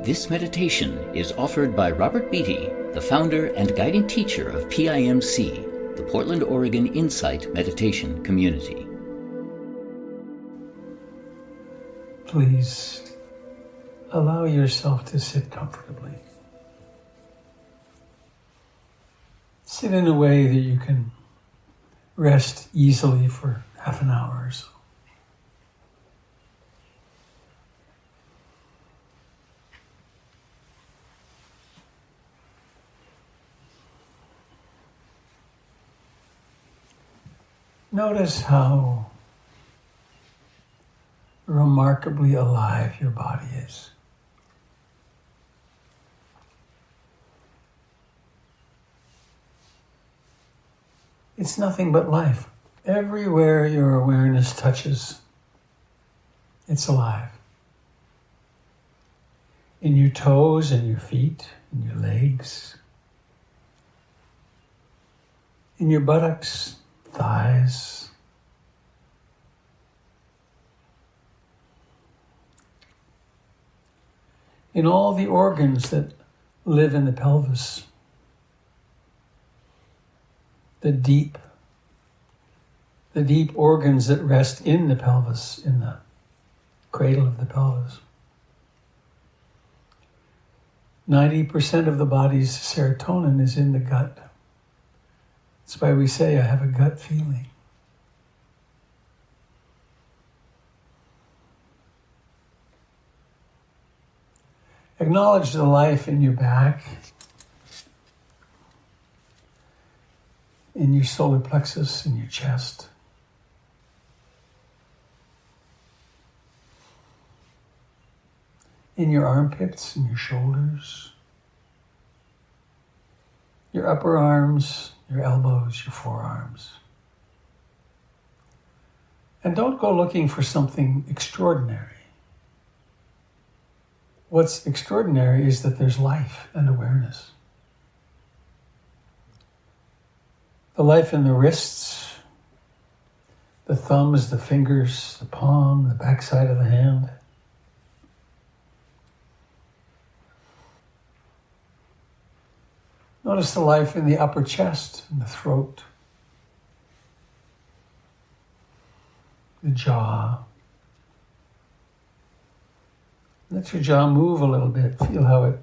This meditation is offered by Robert Beatty, the founder and guiding teacher of PIMC, the Portland, Oregon Insight Meditation Community. Please allow yourself to sit comfortably. Sit in a way that you can rest easily for half an hour or so. Notice how remarkably alive your body is. It's nothing but life. Everywhere your awareness touches, it's alive. In your toes and your feet, in your legs, in your buttocks, thighs, in all the organs that live in the pelvis, the deep organs that rest in the pelvis, in the cradle of the pelvis. 90% of the body's serotonin is in the gut. That's why we say, I have a gut feeling. Acknowledge the life in your back, in your solar plexus, in your chest. In your armpits, in your shoulders, your upper arms, your elbows, your forearms. And don't go looking for something extraordinary. What's extraordinary is that there's life and awareness. The life in the wrists, the thumbs, the fingers, the palm, the backside of the hand. Notice the life in the upper chest and the throat, the jaw. Let your jaw move a little bit. Feel how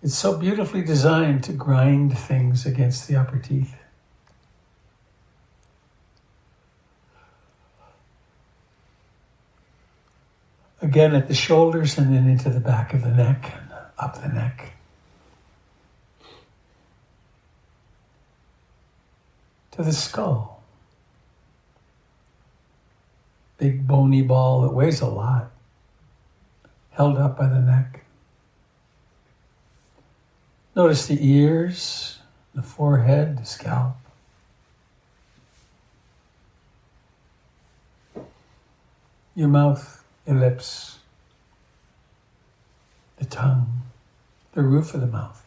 it's so beautifully designed to grind things against the upper teeth. Again at the shoulders and then into the back of the neck and up the neck. To the skull. Big bony ball that weighs a lot, held up by the neck. Notice the ears, the forehead, the scalp. Your mouth, your lips, the tongue, the roof of the mouth.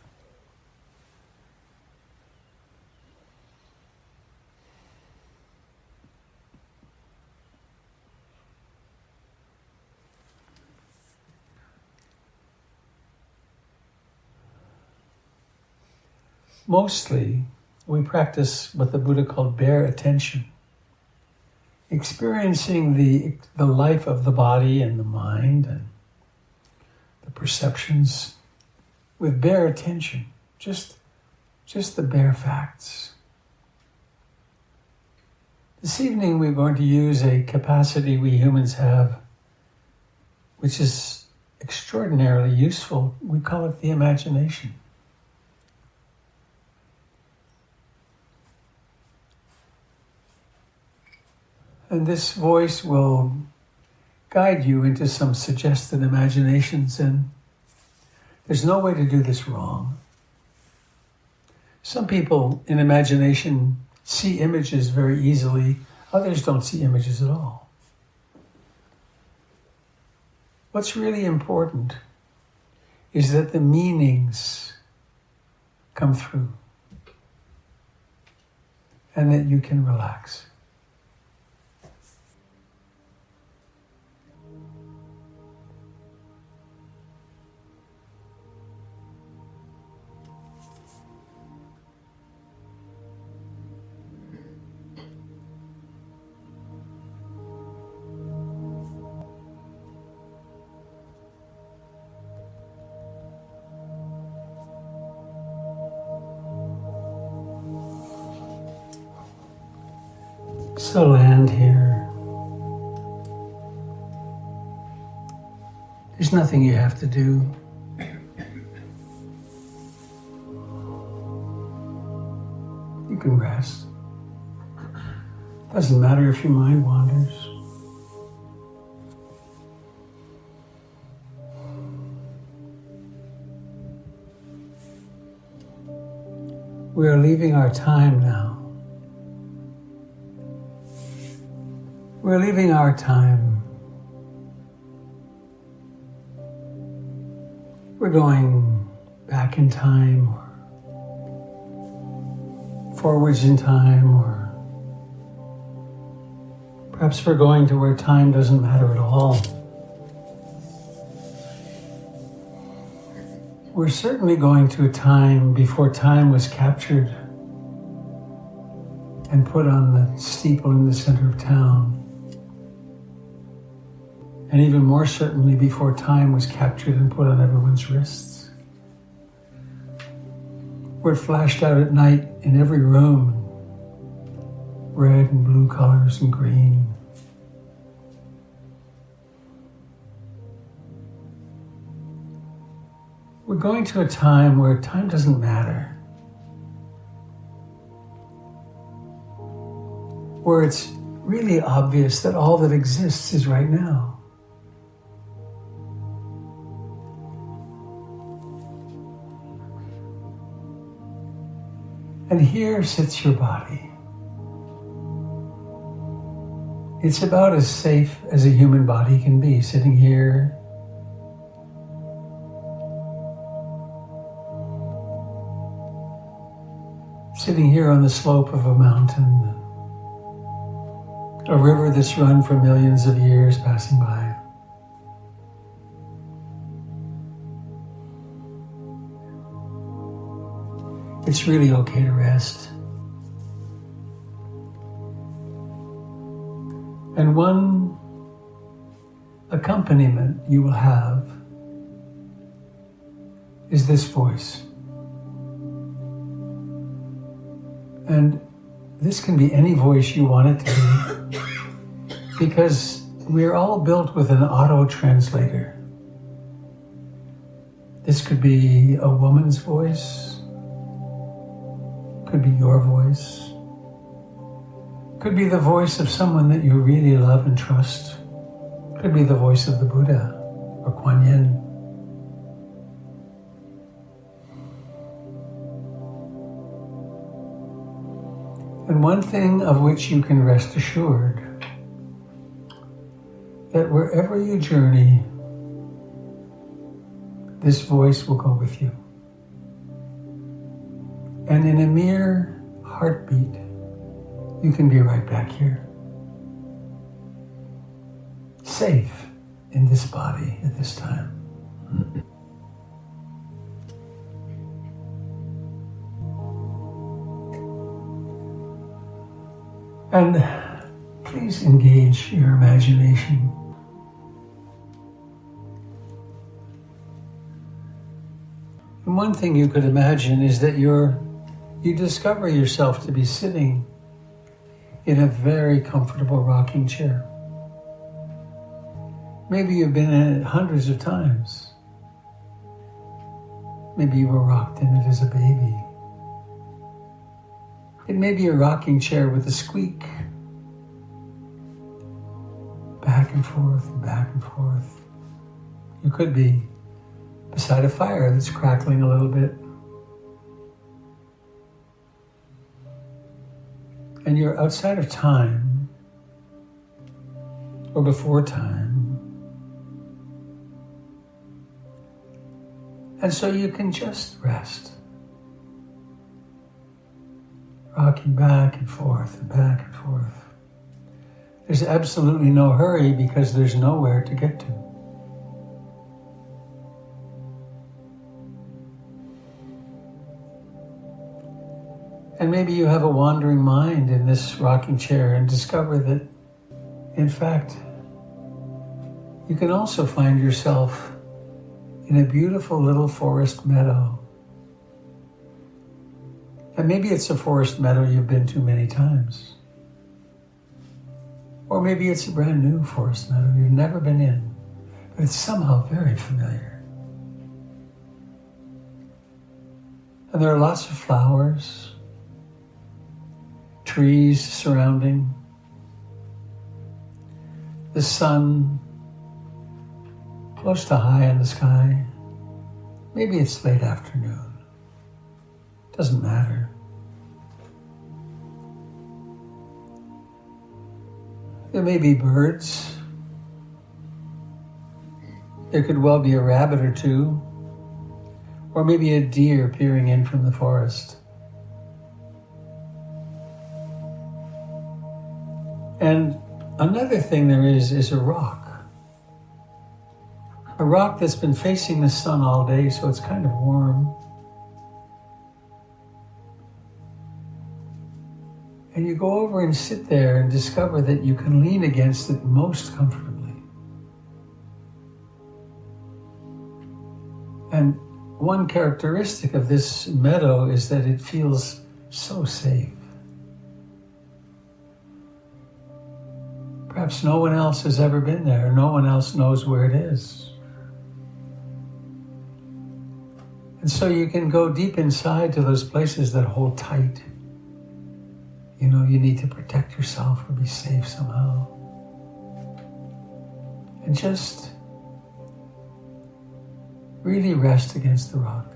Mostly, we practice what the Buddha called bare attention, experiencing the life of the body and the mind and the perceptions with bare attention, just the bare facts. This evening we're going to use a capacity we humans have, which is extraordinarily useful. We call it the imagination. And this voice will guide you into some suggested imaginations, and there's no way to do this wrong. Some people in imagination see images very easily, others don't see images at all. What's really important is that the meanings come through and that you can relax. So land here. There's nothing you have to do. You can rest. Doesn't matter if your mind wanders. We are leaving our time now. We're leaving our time. We're going back in time or forwards in time, or perhaps we're going to where time doesn't matter at all. We're certainly going to a time before time was captured and put on the steeple in the center of town. And even more certainly before time was captured and put on everyone's wrists. Where it flashed out at night in every room, red and blue colors and green. We're going to a time where time doesn't matter. Where it's really obvious that all that exists is right now. And here sits your body. It's about as safe as a human body can be, sitting here. Sitting here on the slope of a mountain, a river that's run for millions of years passing by. It's really okay to rest. And one accompaniment you will have is this voice. And this can be any voice you want it to be, because we're all built with an auto-translator. This could be a woman's voice, could be your voice, could be the voice of someone that you really love and trust, could be the voice of the Buddha or Kuan Yin. And one thing of which you can rest assured, that wherever you journey, this voice will go with you. And in a mere heartbeat, you can be right back here. Safe in this body at this time. And please engage your imagination. And one thing you could imagine is that you discover yourself to be sitting in a very comfortable rocking chair. Maybe you've been in it hundreds of times. Maybe you were rocked in it as a baby. It may be a rocking chair with a squeak. Back and forth and back and forth. You could be beside a fire that's crackling a little bit. And you're outside of time, or before time. And so you can just rest. Rocking back and forth and back and forth. There's absolutely no hurry because there's nowhere to get to. And maybe you have a wandering mind in this rocking chair and discover that, in fact, you can also find yourself in a beautiful little forest meadow. And maybe it's a forest meadow you've been to many times. Or maybe it's a brand new forest meadow you've never been in, but it's somehow very familiar. And there are lots of flowers, trees surrounding, the sun close to high in the sky. Maybe it's late afternoon. Doesn't matter. There may be birds. There could well be a rabbit or two, or maybe a deer peering in from the forest. And another thing there is a rock. A rock that's been facing the sun all day, so it's kind of warm. And you go over and sit there and discover that you can lean against it most comfortably. And one characteristic of this meadow is that it feels so safe. Perhaps no one else has ever been there. No one else knows where it is. And so you can go deep inside to those places that hold tight. You know, you need to protect yourself or be safe somehow. And just really rest against the rock.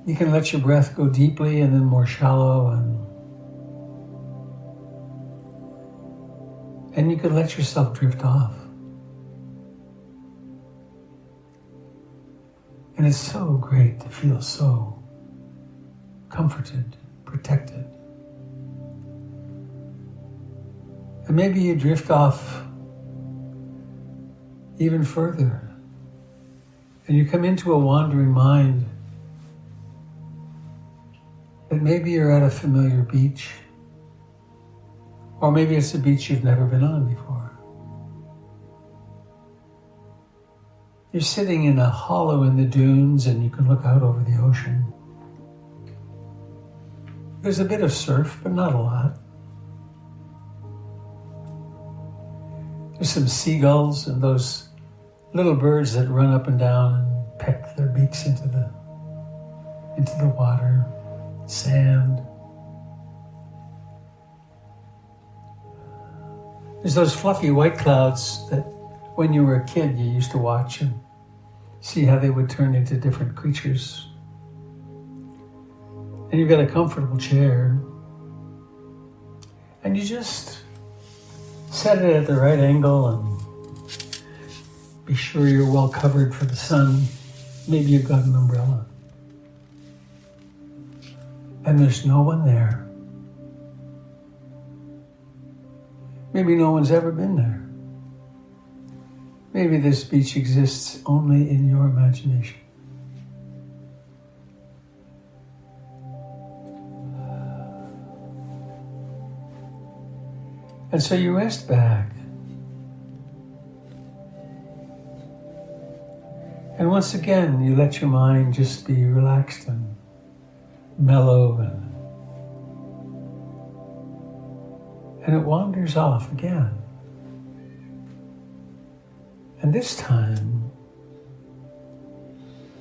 You can let your breath go deeply and then more shallow, and you can let yourself drift off. And it's so great to feel so comforted, protected. And maybe you drift off even further, and you come into a wandering mind that maybe you're at a familiar beach, or maybe it's a beach you've never been on before. You're sitting in a hollow in the dunes and you can look out over the ocean. There's a bit of surf, but not a lot. There's some seagulls and those little birds that run up and down and peck their beaks into the water, sand. There's those fluffy white clouds that when you were a kid you used to watch and see how they would turn into different creatures. And you've got a comfortable chair, and you just set it at the right angle and be sure you're well covered for the sun. Maybe you've got an umbrella. And there's no one there. Maybe no one's ever been there. Maybe this beach exists only in your imagination. And so you rest back. And once again, you let your mind just be relaxed and mellow, and it wanders off again. And this time,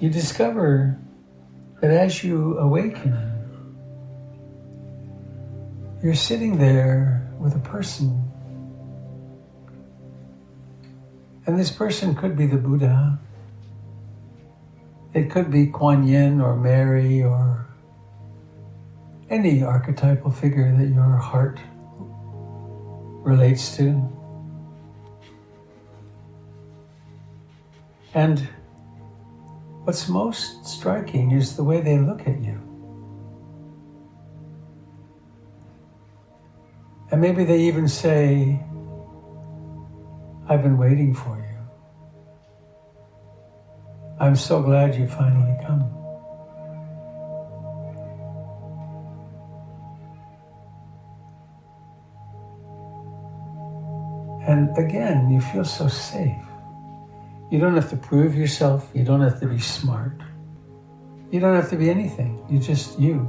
you discover that as you awaken, you're sitting there with a person. And this person could be the Buddha. It could be Kuan Yin or Mary or any archetypal figure that your heart relates to. And what's most striking is the way they look at you. And maybe they even say, "I've been waiting for you. I'm so glad you finally come." And again, you feel so safe. You don't have to prove yourself. You don't have to be smart. You don't have to be anything. You're just you.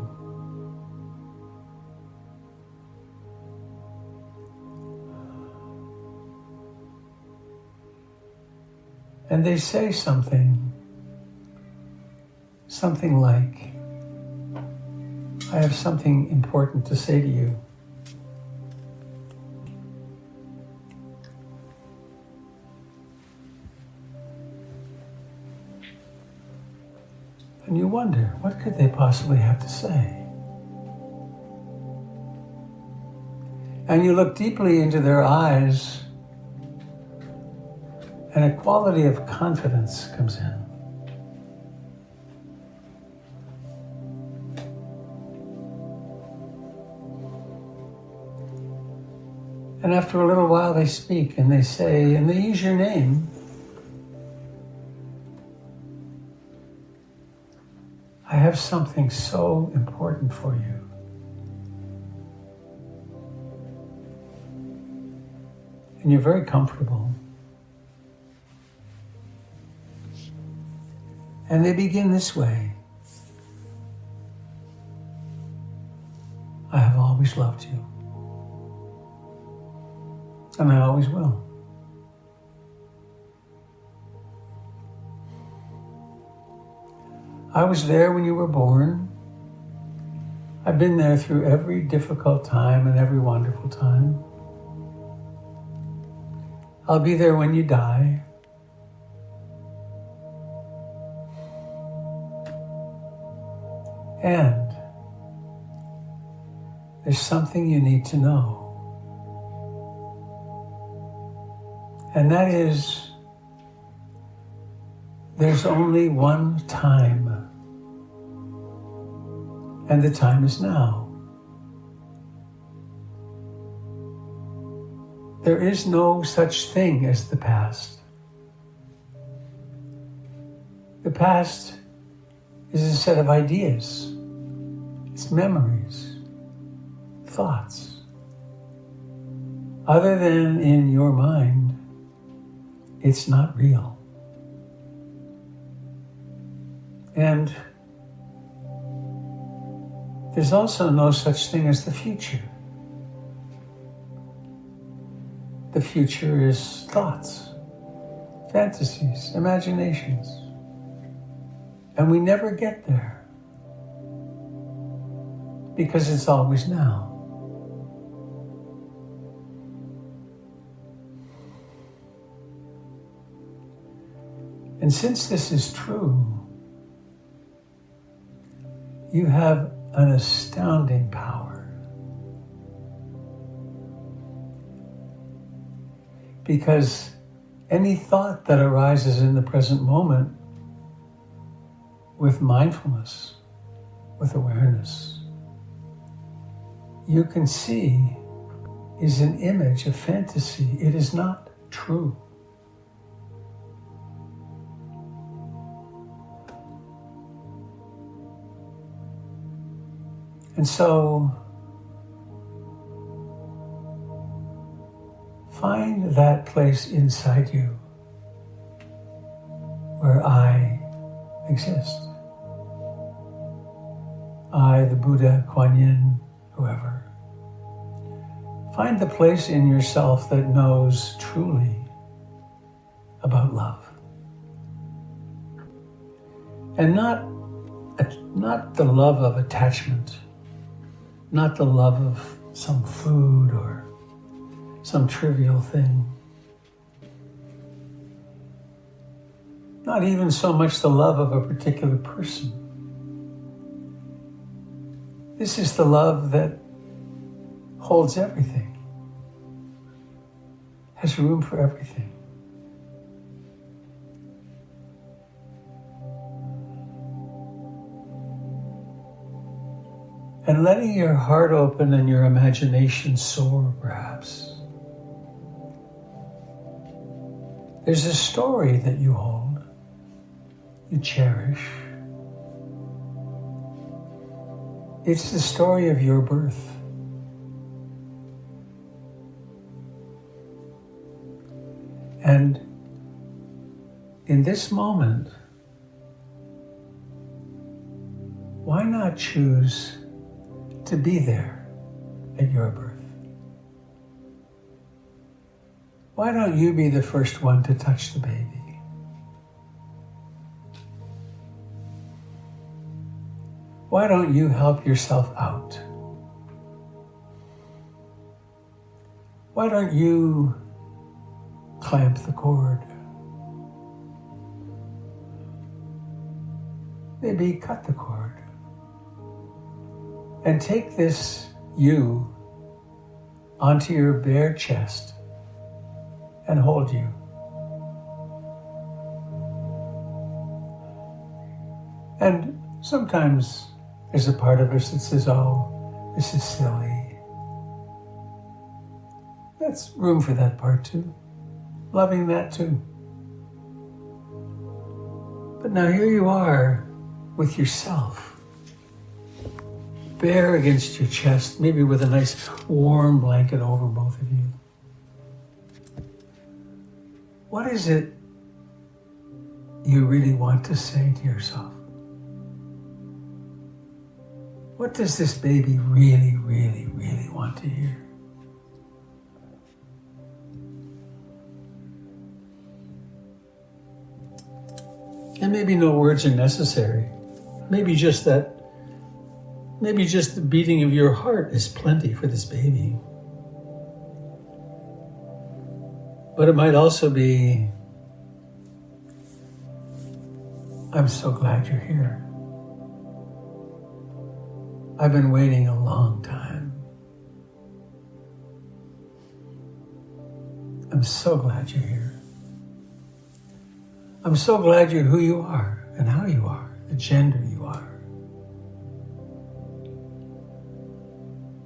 And they say something like, I have something important to say to you. And you wonder, what could they possibly have to say? And you look deeply into their eyes, and a quality of confidence comes in. And after a little while they speak and they say, and they use your name. I have something so important for you. And you're very comfortable. And they begin this way. I have always loved you. And I always will. I was there when you were born. I've been there through every difficult time and every wonderful time. I'll be there when you die. And there's something you need to know. And that is, there's only one time. And the time is now. There is no such thing as the past. The past is a set of ideas. It's memories, thoughts. Other than in your mind, it's not real. And there's also no such thing as the future. The future is thoughts, fantasies, imaginations. And we never get there because it's always now. And since this is true, you have an astounding power. Because any thought that arises in the present moment with mindfulness, with awareness, you can see is an image, a fantasy. It is not true. And so, find that place inside you where I exist. I, the Buddha, Kuan Yin, whoever. Find the place in yourself that knows truly about love. And not the love of attachment, not the love of some food or some trivial thing. Not even so much the love of a particular person. This is the love that holds everything, has room for everything. And letting your heart open and your imagination soar, perhaps. There's a story that you hold, you cherish. It's the story of your birth. And in this moment, why not choose to be there at your birth? Why don't you be the first one to touch the baby? why don't you help yourself out? Why don't you clamp the cord? Maybe cut the cord. And take this you onto your bare chest and hold you. And sometimes there's a part of us that says, oh, this is silly. That's room for that part too. Loving that too. But now here you are with yourself, bare against your chest, maybe with a nice warm blanket over both of you. What is it you really want to say to yourself? What does this baby really, really, really want to hear? And maybe no words are necessary. Maybe just the beating of your heart is plenty for this baby. But it might also be, I'm so glad you're here. I've been waiting a long time. I'm so glad you're here. I'm so glad you're who you are and how you are, the gender you are.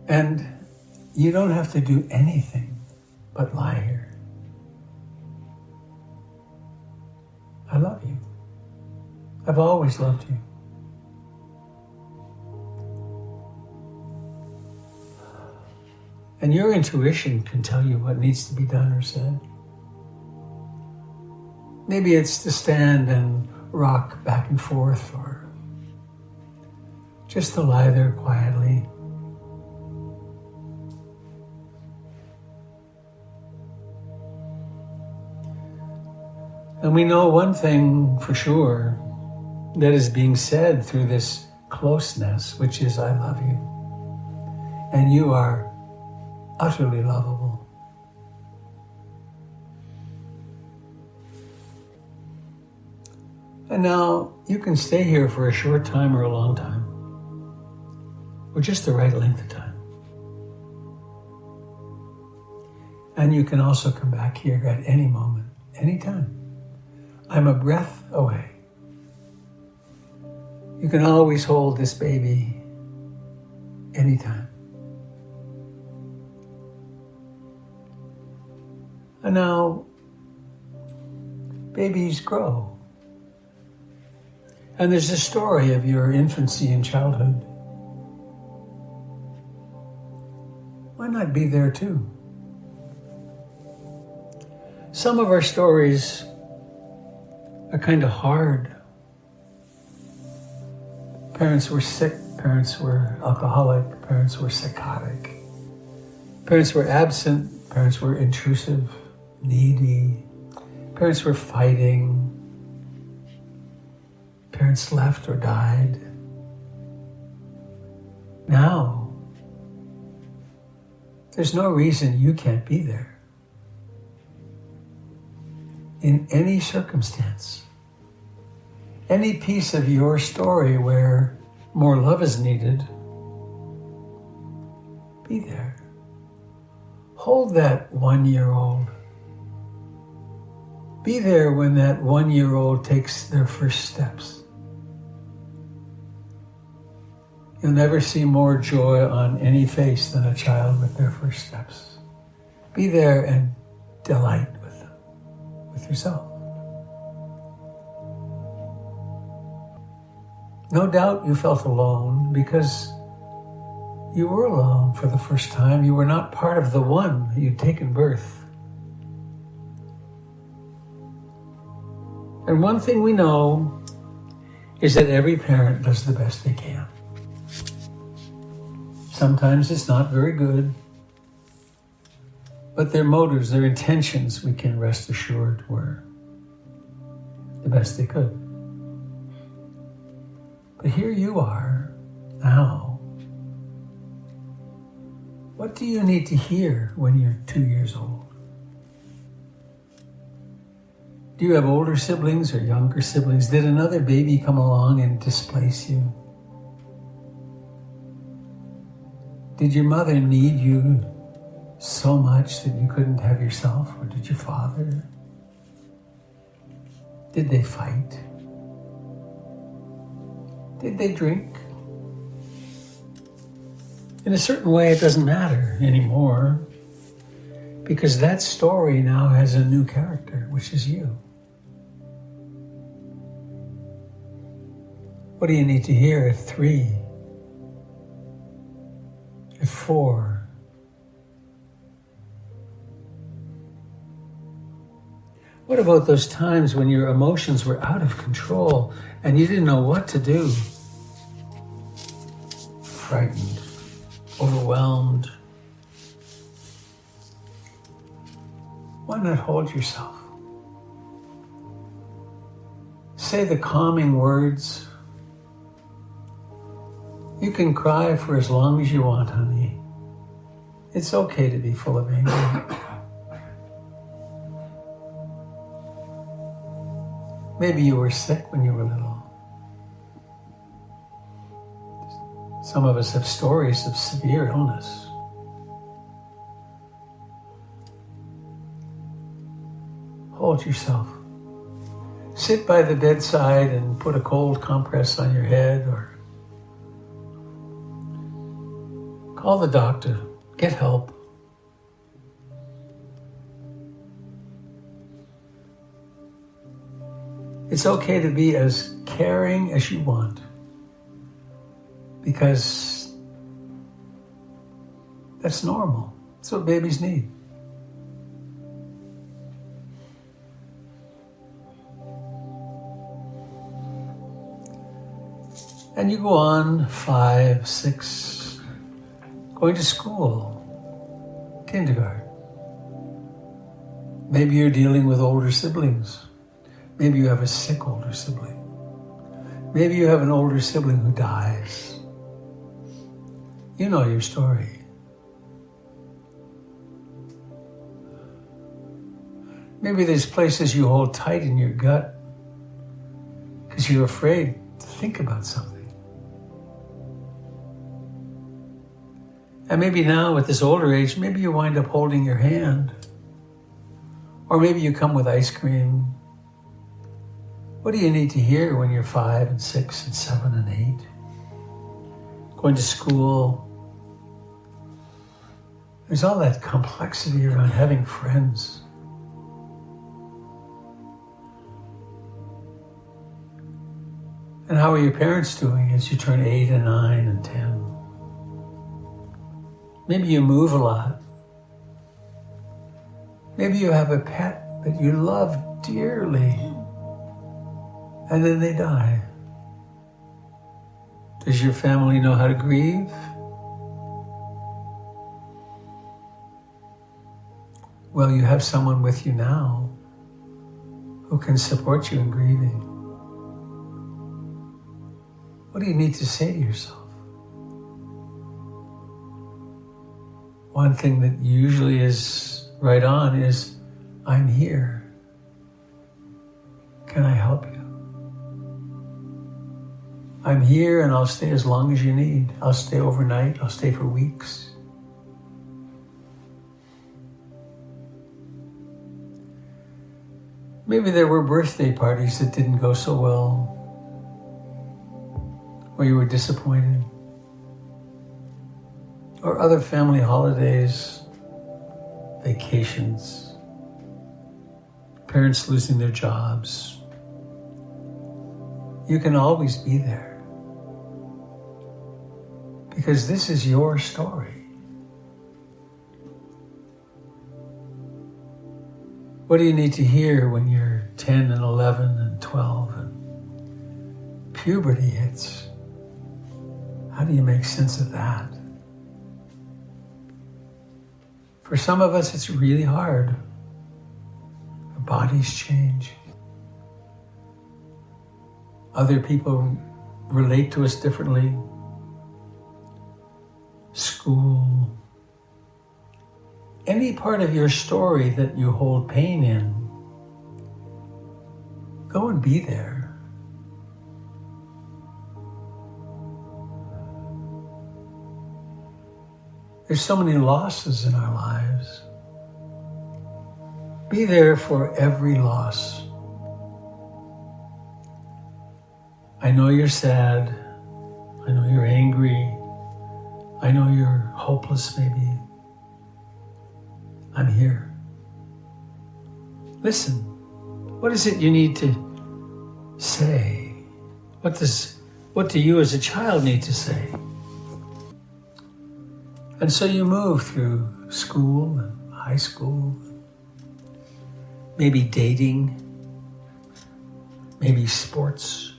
And you don't have to do anything but lie here. I love you. I've always loved you. And your intuition can tell you what needs to be done or said. Maybe it's to stand and rock back and forth, or just to lie there quietly. And we know one thing for sure that is being said through this closeness, which is, I love you. And you are utterly lovable. And now you can stay here for a short time or a long time, or just the right length of time. And you can also come back here at any moment, any time. I'm a breath away. You can always hold this baby anytime. And now, babies grow. And there's a story of your infancy and childhood. Why not be there too? Some of our stories are kind of hard. Parents were sick, parents were alcoholic, parents were psychotic. Parents were absent, parents were intrusive, needy. Parents were fighting. Parents left or died. Now, there's no reason you can't be there. In any circumstance, any piece of your story where more love is needed, be there. Hold that 1-year-old. Be there when that 1-year-old takes their first steps. You'll never see more joy on any face than a child with their first steps. Be there and delight with them, with yourself. No doubt you felt alone because you were alone for the first time. You were not part of the one you'd taken birth. And one thing we know is that every parent does the best they can. Sometimes it's not very good, but their motives, their intentions, we can rest assured were the best they could. But here you are, Now, what do you need to hear when you're 2 years old? Do you have older siblings or younger siblings? Did another baby come along and displace you? Did your mother need you so much that you couldn't have yourself? Or did your father? Did they fight? Did they drink? In a certain way, it doesn't matter anymore, because that story now has a new character, which is you. What do you need to hear at 3, at 4? What about those times when your emotions were out of control and you didn't know what to do? Frightened, overwhelmed. Why not hold yourself? Say the calming words. You can cry for as long as you want, honey. It's okay to be full of anger. Maybe you were sick when you were little. Some of us have stories of severe illness. Hold yourself. Sit by the bedside and put a cold compress on your head, or call the doctor. Get help. It's okay to be as caring as you want, because that's normal. That's what babies need. And you go on 5, 6, going to school, kindergarten. Maybe you're dealing with older siblings. Maybe you have a sick older sibling. Maybe you have an older sibling who dies. You know your story. Maybe there's places you hold tight in your gut because you're afraid to think about something. And maybe now at this older age, maybe you wind up holding your hand. Or maybe you come with ice cream. What do you need to hear when you're 5 and 6 and 7 and 8? Going to school. There's all that complexity around having friends. And how are your parents doing as you turn 8 and 9 and 10? Maybe you move a lot. Maybe you have a pet that you love dearly, and then they die. Does your family know how to grieve? Well, you have someone with you now who can support you in grieving. What do you need to say to yourself? One thing that usually is right on is, I'm here. Can I help you? I'm here and I'll stay as long as you need. I'll stay overnight. I'll stay for weeks. Maybe there were birthday parties that didn't go so well, or you were disappointed, or other family holidays, vacations, parents losing their jobs. You can always be there, because this is your story. What do you need to hear when you're 10 and 11 and 12 and puberty hits? How do you make sense of that? For some of us, it's really hard. Our bodies change. Other people relate to us differently. school, any part of your story that you hold pain in, go and be there. There's so many losses in our lives. Be there for every loss. I know you're sad. I know you're angry. I know you're hopeless maybe. I'm here. Listen, what is it you need to say? What do you as a child need to say? And so you move through school and high school, maybe dating, maybe sports,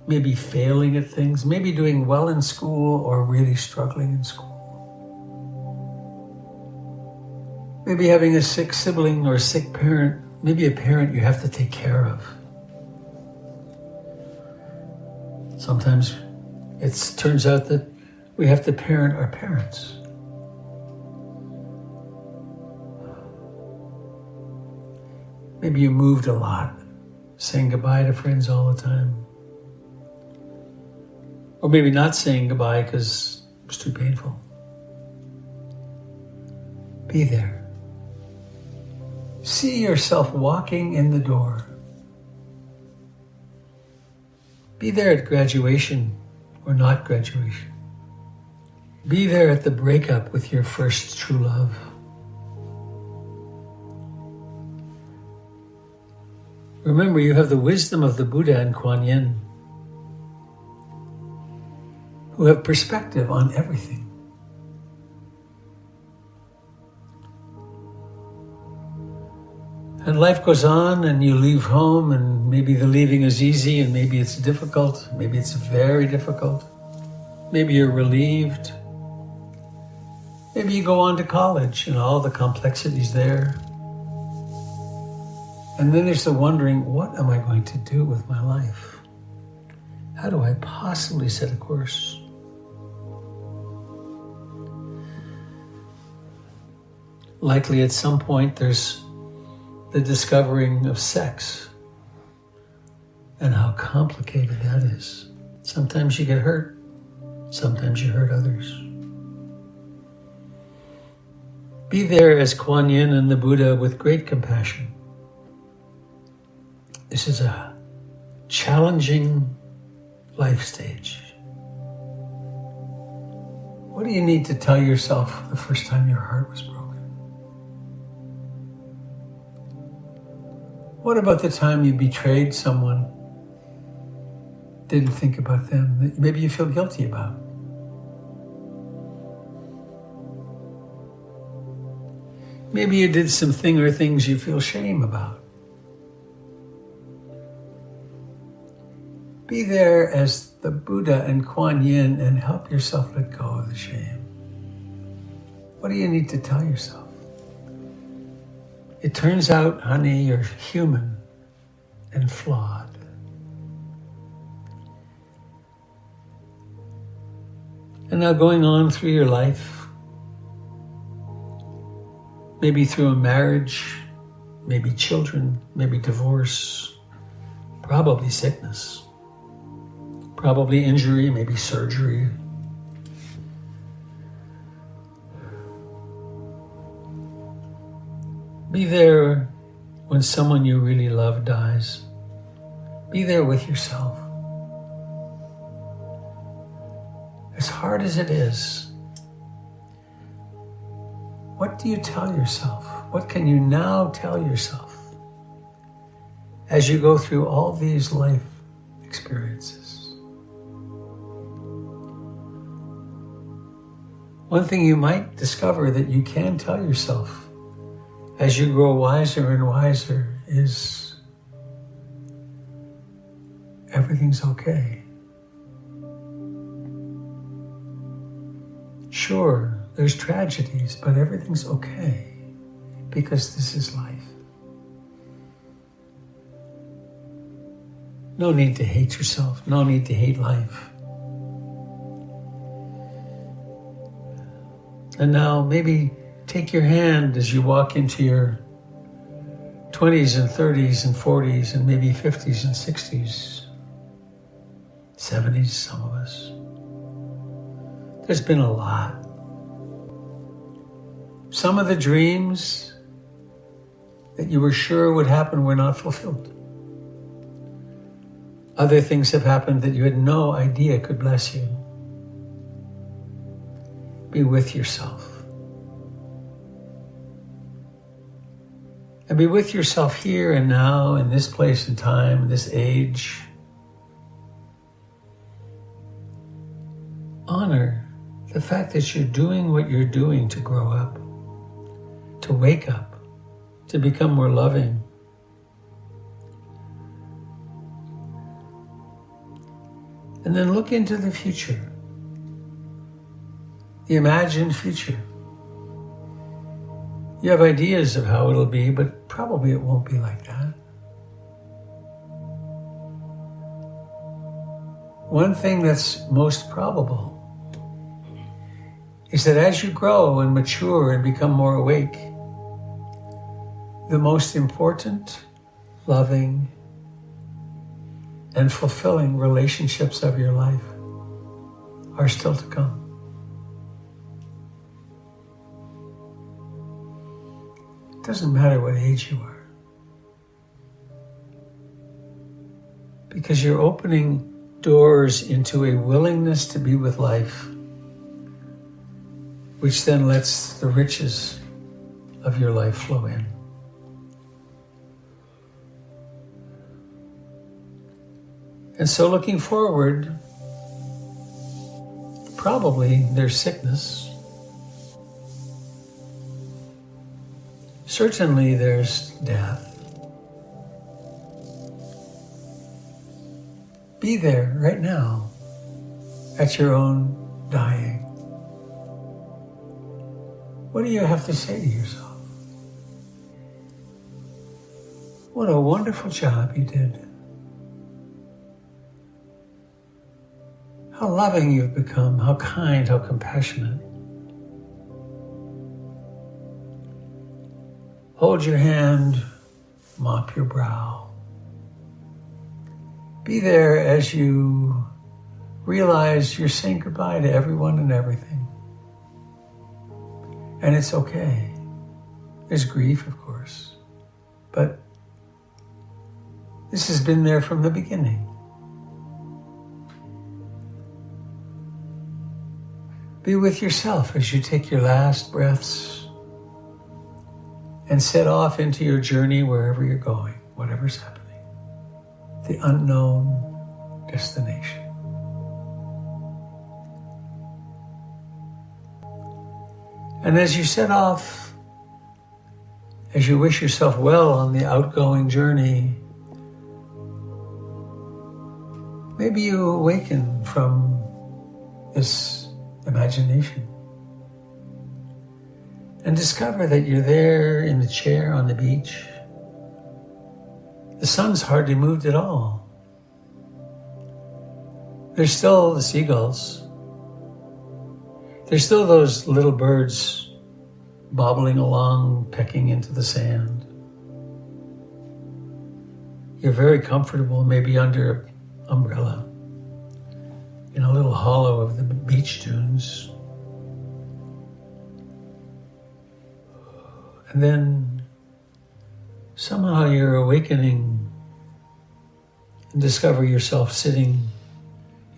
maybe failing at things, maybe doing well in school or really struggling in school. Maybe having a sick sibling or a sick parent, maybe a parent you have to take care of. Sometimes it turns out that we have to parent our parents. Maybe you moved a lot, saying goodbye to friends all the time. Or maybe not saying goodbye because it was too painful. Be there. See yourself walking in the door. Be there at graduation or not graduation. Be there at the breakup with your first true love. Remember, you have the wisdom of the Buddha and Kuan Yin, who have perspective on everything. And life goes on and you leave home, and maybe the leaving is easy and maybe it's difficult. Maybe it's very difficult. Maybe you're relieved. Maybe you go on to college and all the complexities there. And then there's the wondering, what am I going to do with my life? How do I possibly set a course? Likely at some point there's the discovering of sex and how complicated that is. Sometimes you get hurt, sometimes you hurt others. Be there as Kuan Yin and the Buddha with great compassion. This is a challenging life stage. What do you need to tell yourself the first time your heart was broken? What about the time you betrayed someone, didn't think about them, that maybe you feel guilty about? Maybe you did some thing or things you feel shame about. Be there as the Buddha and Kuan Yin and help yourself let go of the shame. What do you need to tell yourself? It turns out, honey, you're human and flawed. And now going on through your life, maybe through a marriage, maybe children, maybe divorce, probably sickness, probably injury, maybe surgery. Be there when someone you really love dies. Be there with yourself. As hard as it is, what do you tell yourself? What can you now tell yourself as you go through all these life experiences? One thing you might discover that you can tell yourself as you grow wiser and wiser is everything's okay. Sure, there's tragedies, but everything's okay because this is life. No need to hate yourself, no need to hate life. And now maybe take your hand as you walk into your 20s and 30s and 40s and maybe 50s and 60s, 70s, some of us. There's been a lot. Some of the dreams that you were sure would happen were not fulfilled. Other things have happened that you had no idea could bless you. Be with yourself. And be with yourself here and now, in this place and time, in this age. Honor the fact that you're doing what you're doing to grow up, to wake up, to become more loving. And then look into the future, the imagined future. You have ideas of how it'll be, but probably it won't be like that. One thing that's most probable is that as you grow and mature and become more awake, the most important, loving, and fulfilling relationships of your life are still to come. It doesn't matter what age you are, because you're opening doors into a willingness to be with life, which then lets the riches of your life flow in. And so looking forward, probably there's sickness. Certainly there's death. Be there right now at your own dying. What do you have to say to yourself? What a wonderful job you did. How loving you've become, how kind, how compassionate. Hold your hand, mop your brow. Be there as you realize you're saying goodbye to everyone and everything. And it's okay. There's grief, of course, but this has been there from the beginning. Be with yourself as you take your last breaths and set off into your journey wherever you're going, whatever's happening, the unknown destination. And as you set off, as you wish yourself well on the outgoing journey, maybe you awaken from this imagination and discover that you're there in the chair on the beach. The sun's hardly moved at all. There's still the seagulls. There's still those little birds bobbling along, pecking into the sand. You're very comfortable, maybe under an umbrella, in a little hollow of the beach dunes. And then somehow you're awakening and discover yourself sitting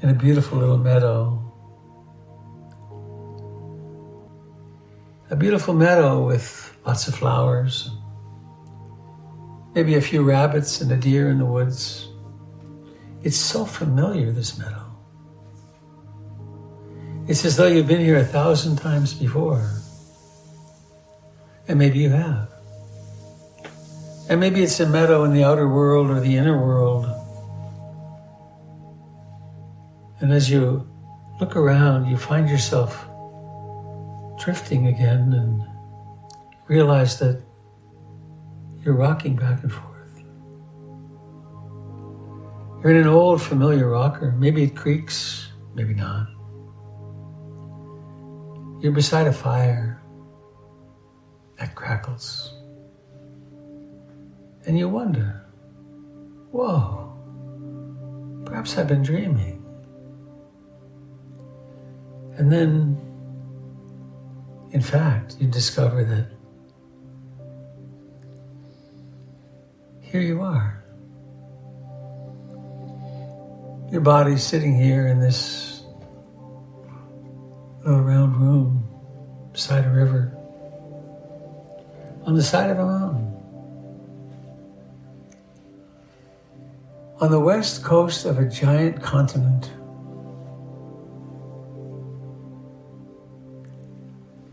in a beautiful little meadow. A beautiful meadow with lots of flowers, maybe a few rabbits and a deer in the woods. It's so familiar, this meadow. It's as though you've been here 1,000 times before. And maybe you have. And maybe it's a meadow in the outer world or the inner world. And as you look around, you find yourself drifting again and realize that you're rocking back and forth. You're in an old familiar rocker. Maybe it creaks, maybe not. You're beside a fire that crackles. And you wonder, whoa, perhaps I've been dreaming. And then, in fact, you discover that here you are. Your body's sitting here in this little round room beside a river, on the side of a mountain, on the west coast of a giant continent.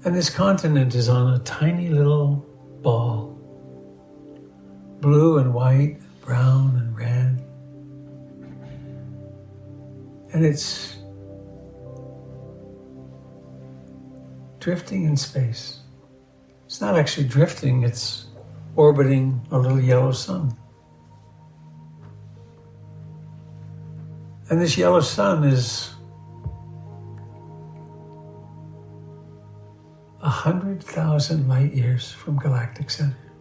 And this continent is on a tiny little ball, blue and white, brown and red. And it's drifting in space. It's not actually drifting, it's orbiting a little yellow sun. And this yellow sun is 100,000 light years from galactic center,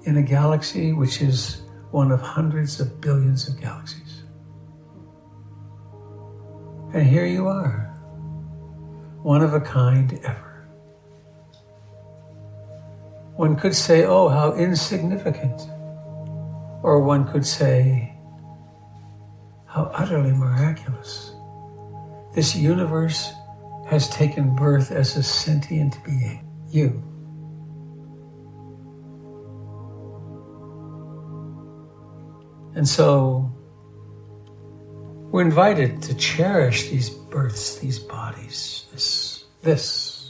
in a galaxy which is one of hundreds of billions of galaxies. And here you are, one of a kind ever. One could say, oh, how insignificant. Or one could say, how utterly miraculous. This universe has taken birth as a sentient being, you. And so we're invited to cherish these births, these bodies, this.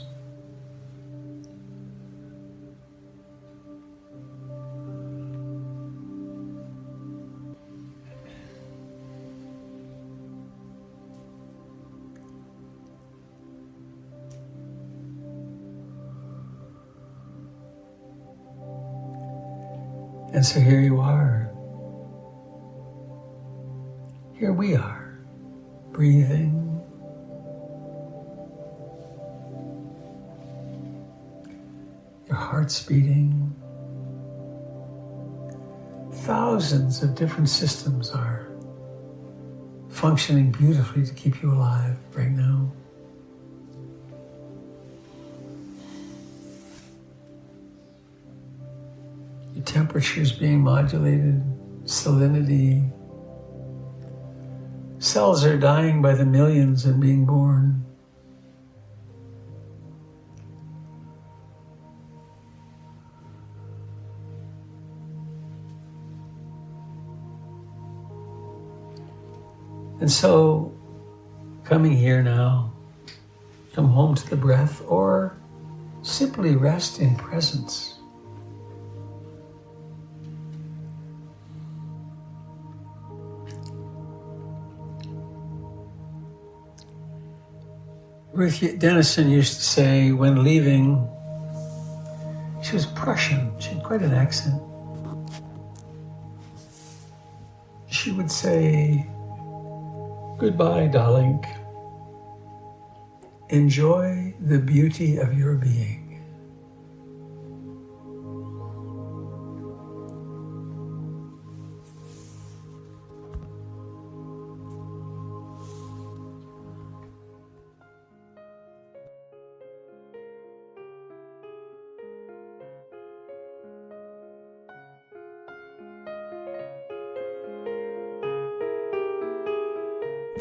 And so here you are. Here we are, breathing. Your heart's beating. Thousands of different systems are functioning beautifully to keep you alive right now. Your temperature's being modulated, salinity. Cells are dying by the millions and being born. And so, coming here now, come home to the breath, or simply rest in presence. Ruth Denison used to say, when leaving, she was Prussian, she had quite an accent. She would say, goodbye, darling. Enjoy the beauty of your being.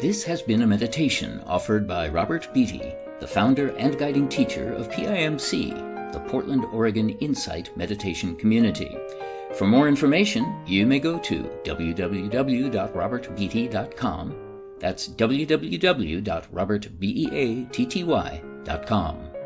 This has been a meditation offered by Robert Beatty, the founder and guiding teacher of PIMC, the Portland, Oregon Insight Meditation Community. For more information, you may go to www.robertbeatty.com. That's www.robertbeatty.com.